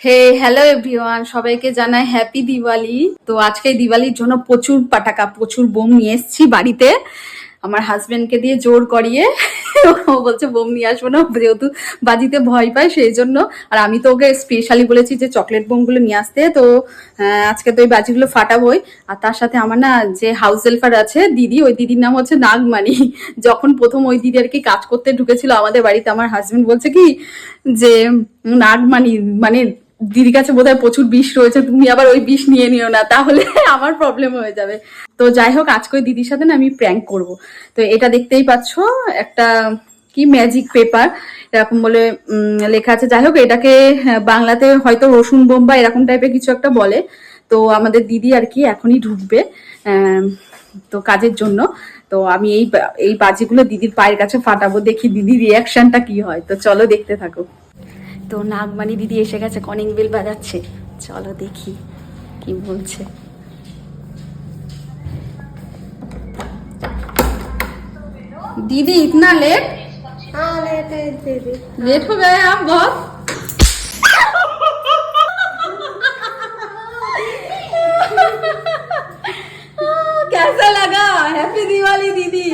হে hello everyone, সবাইকে জানাই happy Diwali. তো আজকে দিওয়ালির জন্য প্রচুর পাটাকা, প্রচুর বোম নিয়ে এসেছি বাড়িতে। আমার হাজবেন্ডকে দিয়ে জোর করিয়ে ও বলছে বোম নিয়ে আসবো না, যেহেতু বাজিতে ভয় পায় সেই জন্য। আর আমি তো ওকে স্পেশালি বলেছি যে চকলেট বোমগুলো নিয়ে আসতে। তো আজকে তো ওই বাজিগুলো ফাটাবোই। আর তার সাথে আমার না যে হাউস হেল্পার আছে দিদি, ওই দিদির নাম হচ্ছে নাগমানি। যখন প্রথম ওই দিদি আর কি কাজ করতে ঢুকেছিল আমাদের বাড়িতে, আমার হাজবেন্ড বলছে কি যে নাগমানি মানে দিদির কাছে বোধহয় প্রচুর বিষ রয়েছে, তুমি আবার ওই বিষ নিয়ে নিও না, তাহলে আমার প্রবলেম হয়ে যাবে। তো যাই হোক, আজকে ওই দিদির সাথে না আমি প্র্যাঙ্ক করব। তো এটা দেখতেই পাচ্ছ, একটা কি ম্যাজিক পেপার এরকম বলে লেখা আছে। যাই হোক, এটাকে বাংলাতে হয়তো রসুন বোম বা এরকম টাইপের কিছু একটা বলে। তো আমাদের দিদি আর কি এখনই ঢুকবে তো কাজের জন্য। তো আমি এই বাজিগুলো দিদির পায়ের কাছে ফাটাবো, দেখি দিদির রিয়াকশনটা কি হয়। তো চলো দেখতে থাকো। তো নাগমানি দিদি এসে গেছে, কলিং বেল বাজাচ্ছে। চলো দেখি কি বলছে। दीदी इतना लेट? हाँ लेट है दीदी। लेट हो गए आप बहुत। कैसा लगा? हैप्पी दिवाली दीदी।